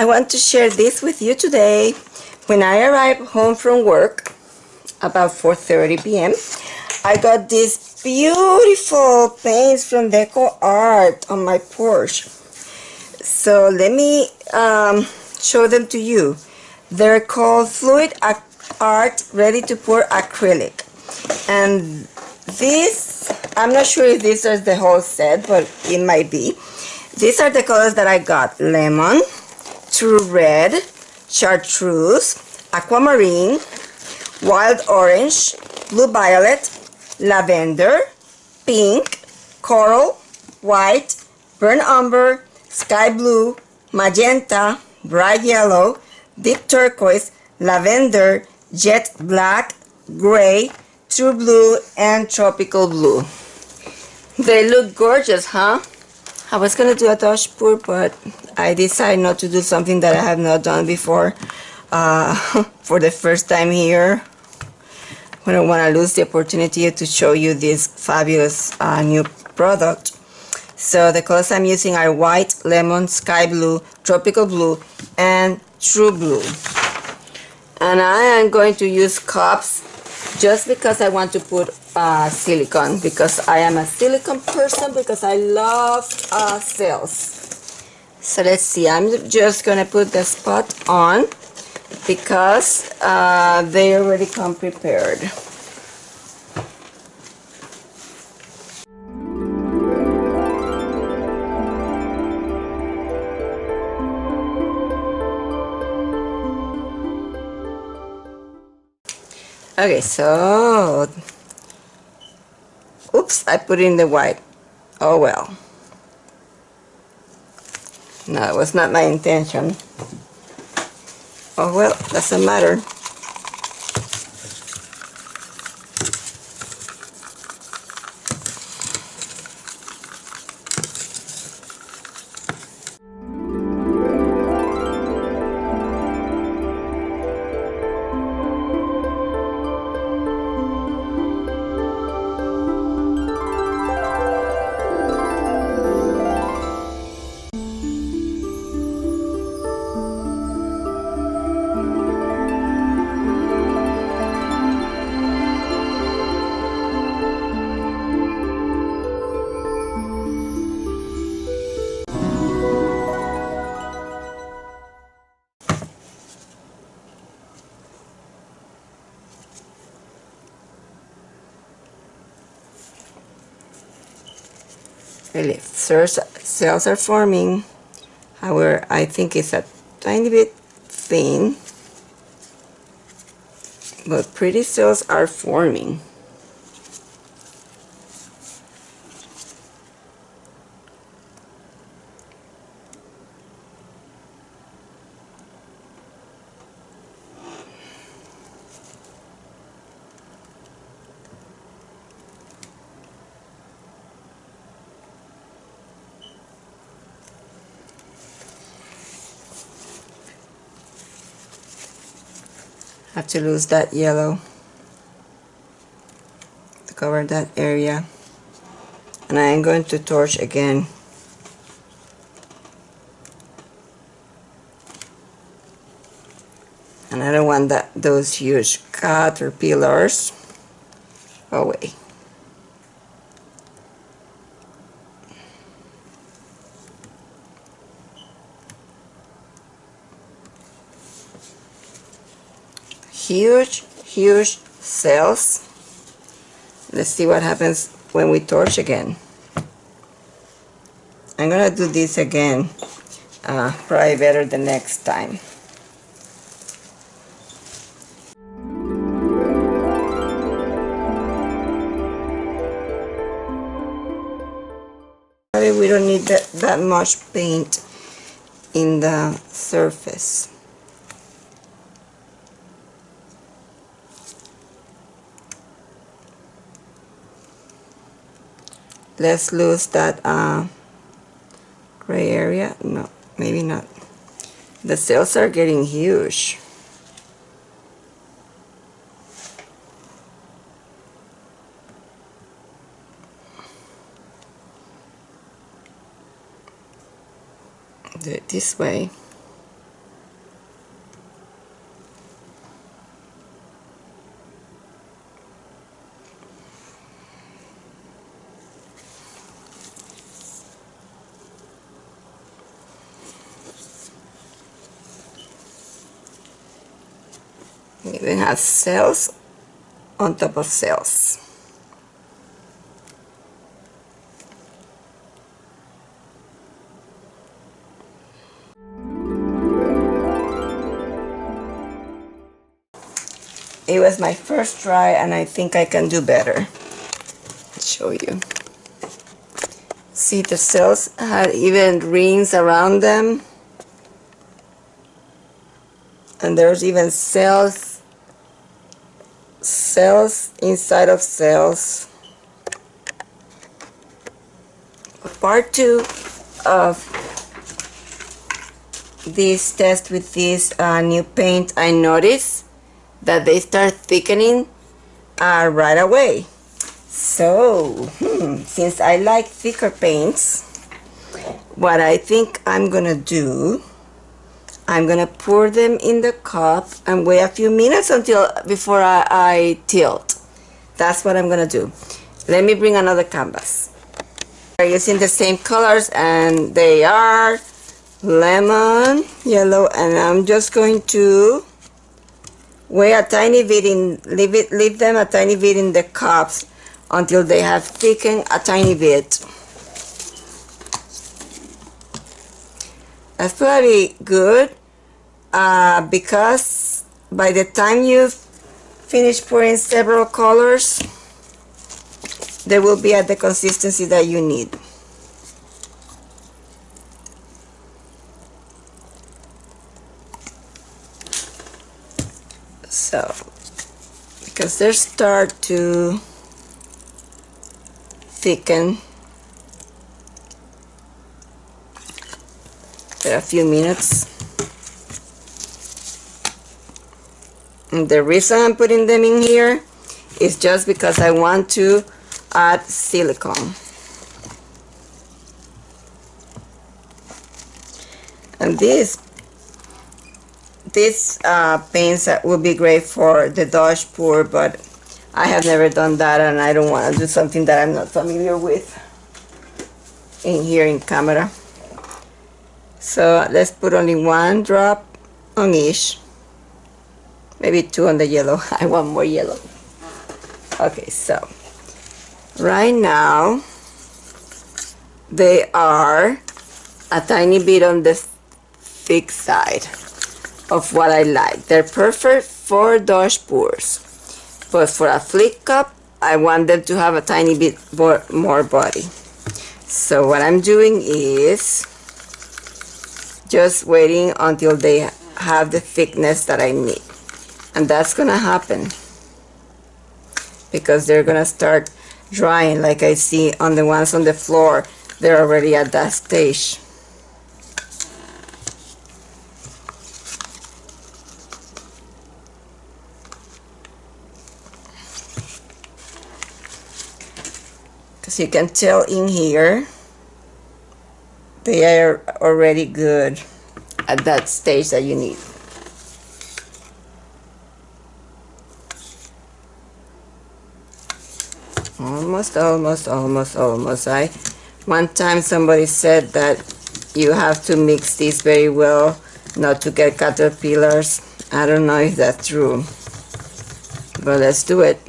I want to share this with you today. When I arrived home from work, about 4:30 p.m., I got these beautiful paints from DecoArt on my porch. So let me show them to you. They're called Fluid Art Ready to Pour Acrylic. And this, I'm not sure if these are the whole set, but it might be. These are the colors that I got: lemon, true red, chartreuse, aquamarine, wild orange, blue violet, lavender, pink, coral, white, burnt umber, sky blue, magenta, bright yellow, deep turquoise, lavender, jet black, gray, true blue, and tropical blue. They look gorgeous, huh? I was gonna do a touch pour, but I decided not to do something that I have not done before for the first time here. I don't want to lose the opportunity to show you this fabulous new product. So the colors I'm using are white, lemon, sky blue, tropical blue, and true blue. And I am going to use cups just because I want to put silicone, because I am a silicone person, because I love cells. So let's see, I'm just going to put the spot on because they already come prepared. Okay, so, oops, I put in the white. Oh well. No, it was not my intention. Oh well, doesn't matter. Really, cells are forming. However, I think it's a tiny bit thin, but pretty cells are forming. Have to lose that yellow to cover that area, and I am going to torch again. And I don't want those huge caterpillars away. Huge cells. Let's see what happens when we torch again. I'm gonna do this again, probably better the next time. We don't need that much paint in the surface. Let's lose that gray area. No, maybe not. The cells are getting huge. Do it this way. Then have cells on top of cells. It was my first try and I think I can do better. I'll show you. See, the cells had even rings around them. And there's even cells inside of cells. Part 2 of this test with this new paint, I noticed that they start thickening right away. So, since I like thicker paints, what I think I'm gonna do, I'm gonna pour them in the cup and wait a few minutes before I tilt. That's what I'm gonna do. Let me bring another canvas. We're using the same colors and they are lemon, yellow, and I'm just going to wait a tiny bit leave them a tiny bit in the cups until they have thickened a tiny bit. That's probably good because by the time you finish pouring several colors, they will be at the consistency that you need. So, because they start to thicken for a few minutes. And the reason I'm putting them in here is just because I want to add silicone. And these paints will be great for the Dodge pour, but I have never done that and I don't want to do something that I'm not familiar with in here in camera. So let's put only one drop on each, maybe two on the yellow. I want more yellow. Okay, so right now they are a tiny bit on the thick side of what I like. They're perfect for Dodge pours, but for a flick cup I want them to have a tiny bit more body. So what I'm doing is just waiting until they have the thickness that I need, and that's gonna happen because they're gonna start drying. Like I see on the ones on the floor, they're already at that stage. Because you can tell in here they are already good at that stage that you need. Almost. One time somebody said that you have to mix these very well not to get caterpillars. I don't know if that's true, but let's do it.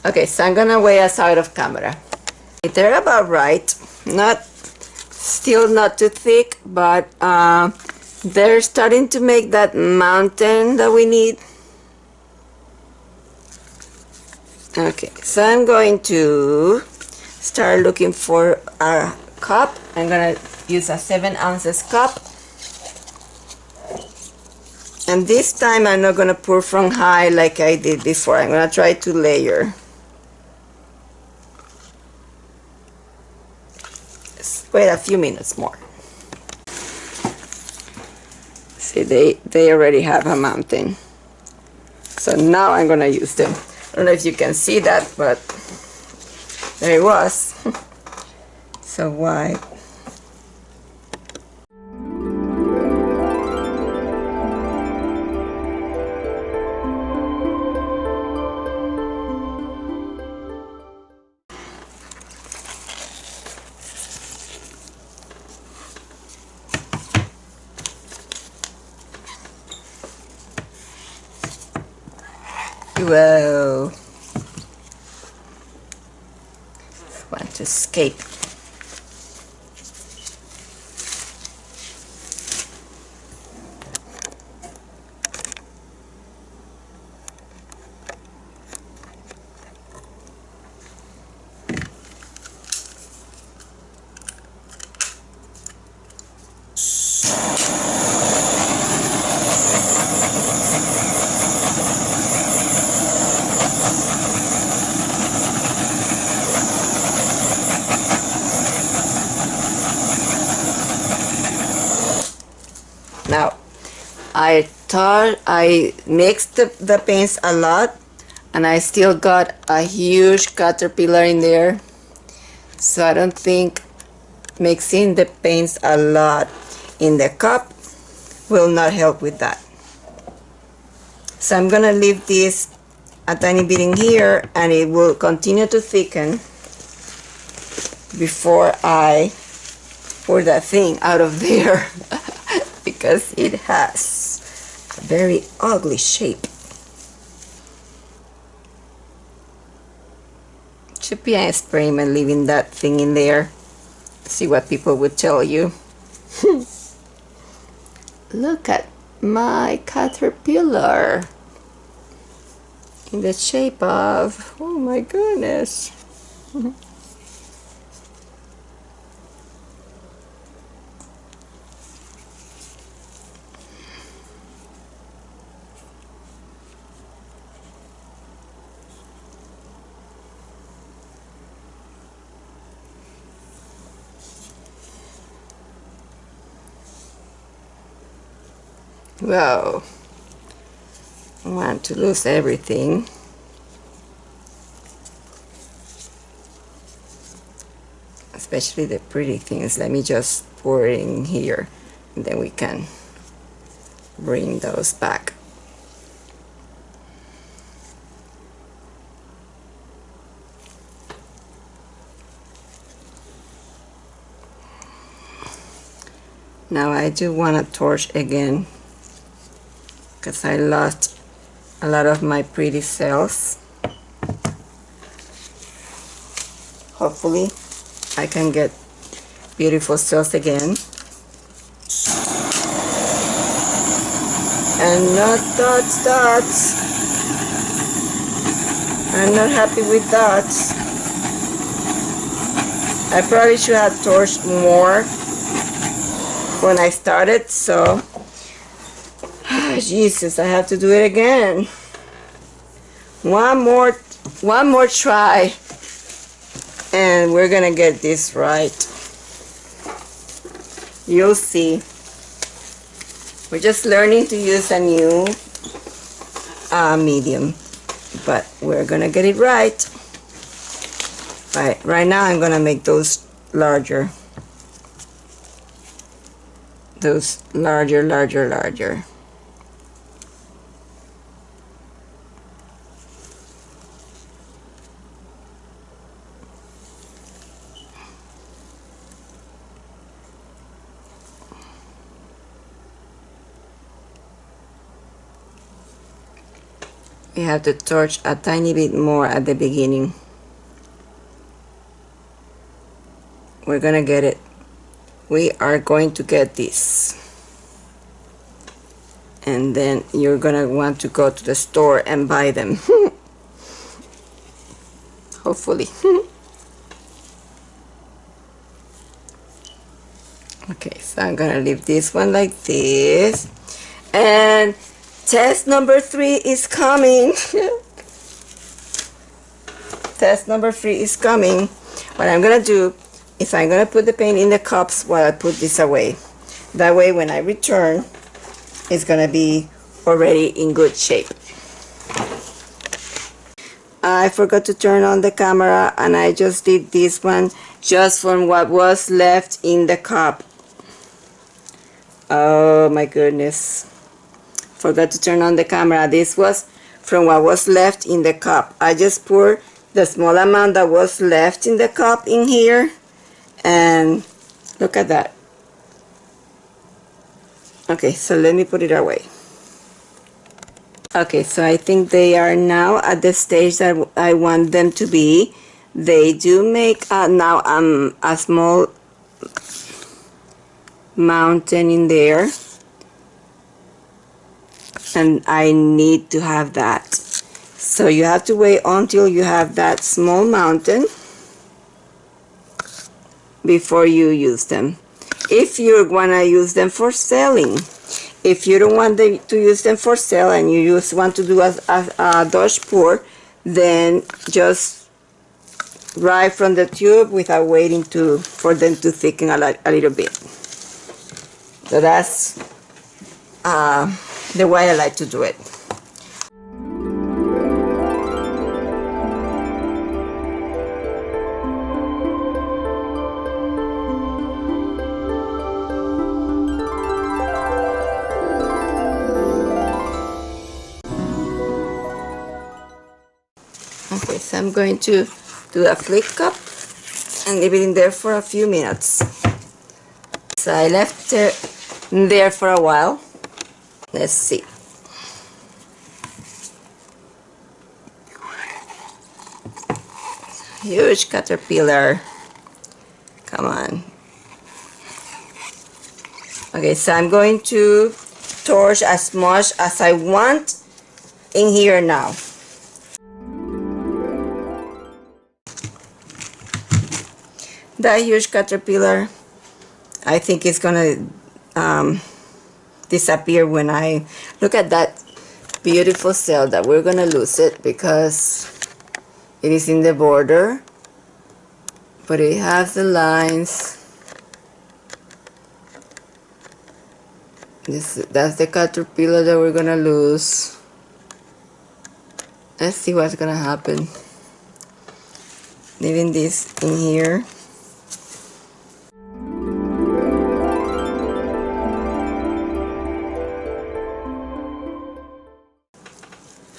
Okay, so I'm gonna weigh us out of camera. They're about right. Still not too thick, but they're starting to make that mountain that we need. Okay, so I'm going to start looking for a cup. I'm gonna use a 7 ounces cup. And this time I'm not gonna pour from high like I did before. I'm gonna try to layer. Wait a few minutes more. See, they already have a mountain. So now I'm gonna use them. I don't know if you can see that, but there it was. So white. Whoa. Want to escape. Now, I thought I mixed the paints a lot, and I still got a huge caterpillar in there. So I don't think mixing the paints a lot in the cup will not help with that. So I'm gonna leave this a tiny bit in here, and it will continue to thicken before I pour that thing out of there. Because it has a very ugly shape. Should be an experiment leaving that thing in there. See what people would tell you. Look at my caterpillar in the shape of, oh my goodness. Whoa, I want to lose everything. Especially the pretty things. Let me just pour it in here, and then we can bring those back. Now I do want to torch again, because I lost a lot of my pretty cells. Hopefully I can get beautiful cells again. And not dots. I'm not happy with dots. I probably should have torched more when I started, so Jesus, I have to do it again. One more try, and we're gonna get this right. You'll see. We're just learning to use a new medium, but we're gonna get it right. Right now I'm gonna make those larger. Those larger. You have to torch a tiny bit more at the beginning. We're gonna get it. We are going to get this. And then you're gonna want to go to the store and buy them. Hopefully. Okay, so I'm gonna leave this one like this. And test number 3 is coming. Test number 3 is coming. What I'm gonna do is I'm gonna put the paint in the cups while I put this away. That way when I return, it's gonna be already in good shape. I forgot to turn on the camera, and I just did this one just from what was left in the cup. Oh my goodness. Forgot to turn on the camera. This was from what was left in the cup. I just poured the small amount that was left in the cup in here, and look at that. Okay, so let me put it away. Okay, so I think they are now at the stage that I want them to be. They do make now a small mountain in there, and I need to have that. So you have to wait until you have that small mountain before you use them. If you want to use them for selling. If you don't want to use them for sale and you just want to do a Dutch pour, then just right from the tube without waiting for them to thicken a little bit. So that's the way I like to do it. Okay, so I'm going to do a flip cup and leave it in there for a few minutes. So I left it there for a while. Let's see. Huge caterpillar. Come on. Okay, so I'm going to torch as much as I want in here now. That huge caterpillar, I think it's gonna disappear when I look at that beautiful cell that we're gonna lose it because it is in the border, but it has the lines. That's the caterpillar that we're gonna lose. Let's see what's gonna happen. Leaving this in here.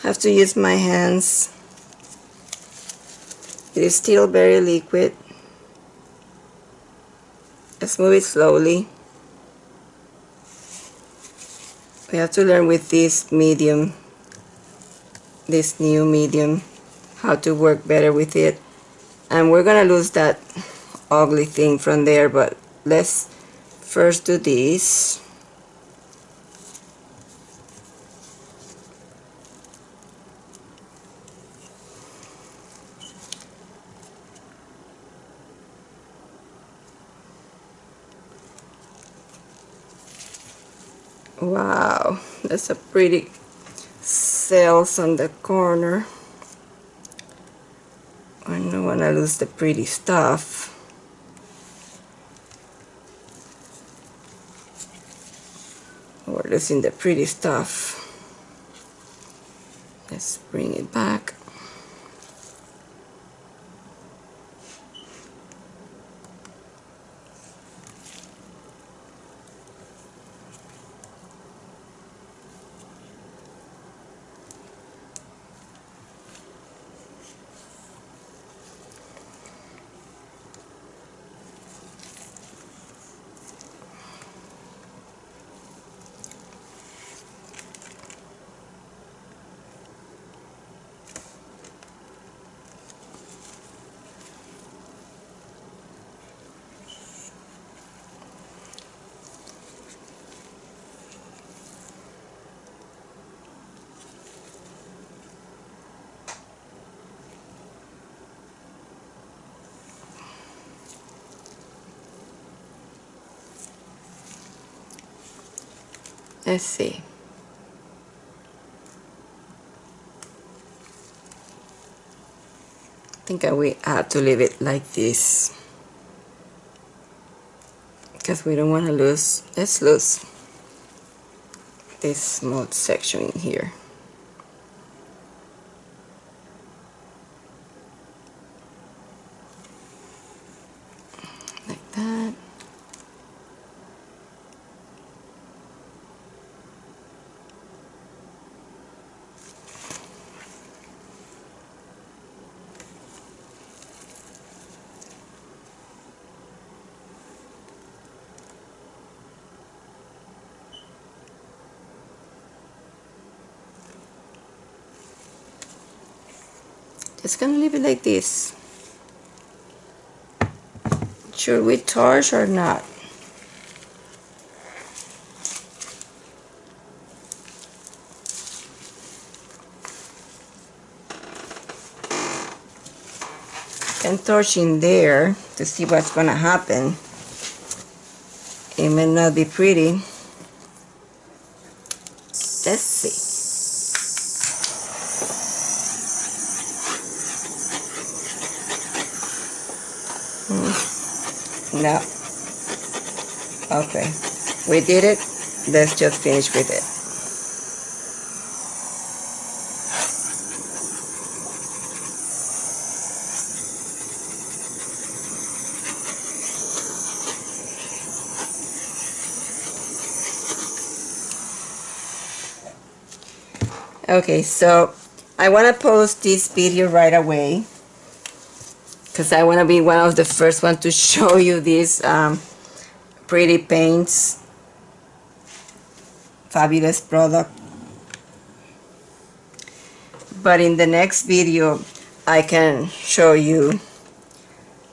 Have to use my hands. It is still very liquid. Let's move it slowly. We have to learn with this medium, this new medium, how to work better with it. And we're gonna lose that ugly thing from there, but let's first do this. Wow, that's a pretty cells on the corner. I don't want to lose the pretty stuff. We're losing the pretty stuff. Let's bring it back. Let's see. I think we have to leave it like this because we don't want to lose. Let's lose this small section in here. Like that. Just gonna leave it like this. Should we torch or not? And torch in there to see what's gonna happen. It may not be pretty. Let's see. No. Okay. We did it. Let's just finish with it. Okay, so I want to post this video right away because I want to be one of the first ones to show you these pretty paints. Fabulous product. But in the next video I can show you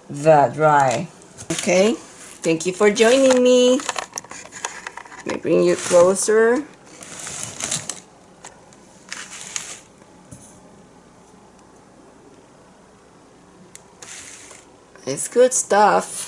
the dry. Okay, thank you for joining me. Let me bring you closer. It's good stuff.